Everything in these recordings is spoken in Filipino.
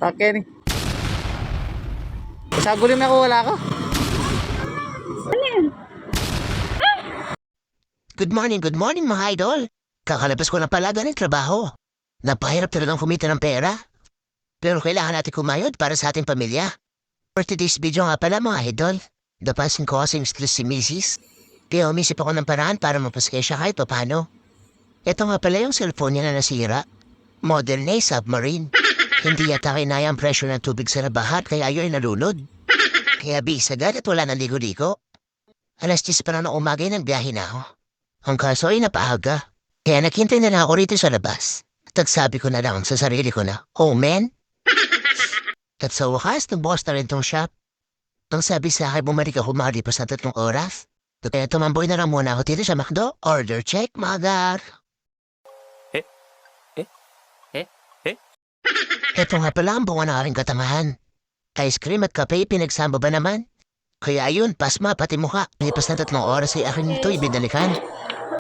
Takin. Sagulin mo ako, wala ko. Good morning mga idol. Kakalabas ko na pala ng trabaho. Napahirap talagang kumita ng pera. Pero kailangan natin kumayod para sa ating pamilya. For today's video nga pala mga idol, napansin ko kasing stress si Mrs. Kaya umisip ako ng paraan para mapaskay siya kahit paano. Ito nga pala yung cellphone niya na nasira. Model na submarine. Hindi yata kinaya ang pressure ng tubig sa labahat kaya yun ay nalunod. Kaya bisagad at wala nang ligo-ligo. Alas 10 pa na ng umaga ng biyahe na ako. Ang kaso ay napaaga. Kaya naghintay na ako rito sa labas. At nagsabi ko na lang sa sarili ko na, oh man. At sa wakas, nagbukas na rin tong shop. Ang sabi sa akin, bumalik ako makalipas na 3 oras. Kaya tumamboy na lang muna ako dito sa McDo. Order check, magar. Ito nga pala ang bunga ng aking katamahan. Ice cream at kape, pinagsama ba naman? Kaya ayun, pasma, pati mukha. Lipas na 3 oras ay akin ito ibinalikan.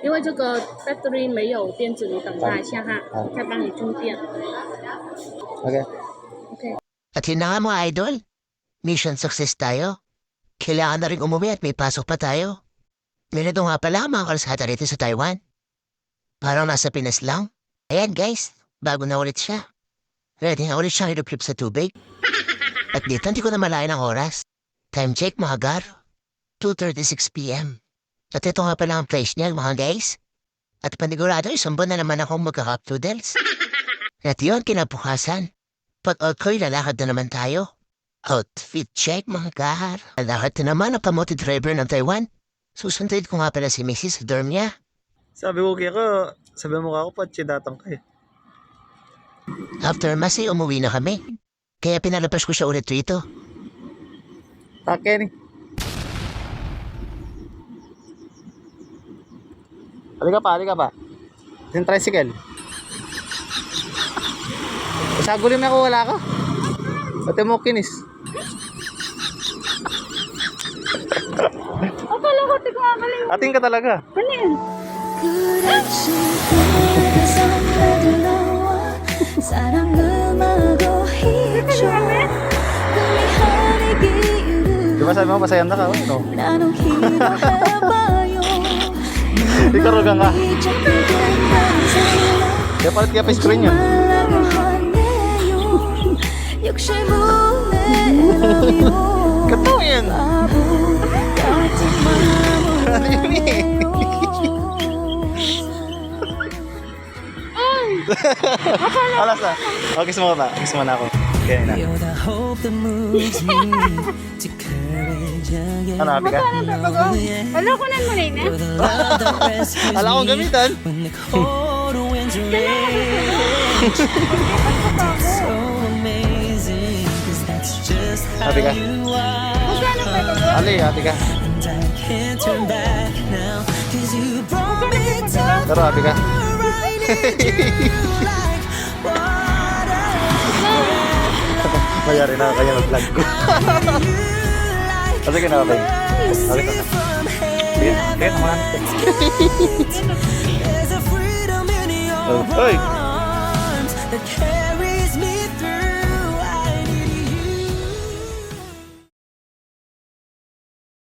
因为这个 battery 没有电池，你等它一下哈，再帮你充电。 Okay. At yun na nga mga idol. Mission success tayo. Kailangan na rin umuwi at may pasok pa tayo. Ganito nga pala ang mga kalsada rito sa Taiwan. Parang nasa Pinas lang. Ayan guys, bago na ulit siya. Ready na ulit siyang iluplip sa tubig. At dito hindi ko na malayan ang oras. Time check mga gar. 2:36 p.m. At ito nga pala ang place niya mga guys. At panigurado isang buwan na naman akong magka-cup noodles. At yun kinabukasan. Pag-alkoy lalakad na naman tayo. Outfit check mga gar. Lalakad na naman ang kamote driver ng Taiwan. Susundin ko nga pala si Mrs. sa dorm niya. Sabi ko kaya sabi mo ako patsindatang kayo. After mas ay umuwi na kami. Kaya pinalabas ko siya ulit rito. Takin. Halika pa. Yung tricycle. Sagulin mo ako, wala ko. Pati mo kinis. Akala ko tigong amaling. Ating ka talaga. Ano yan? Di ba sabi mo pasayan na ka? No? Ikaw rugang ka. Kaya palit kaya pa screen yun. Kataw yan. Ano yun eh? Alas na. Okay, kiss mo na. Kiss mo na ako. Kaya na. Ano, happy ka? Wala ko na muna na. Ala akong gamitan. Happy ka? Ali, happy ka? Pero happy ka? Mayari na kaya mag-vlog ko. Kasi ka na okay. Okay ka. Sige, kaya naman. Hoy!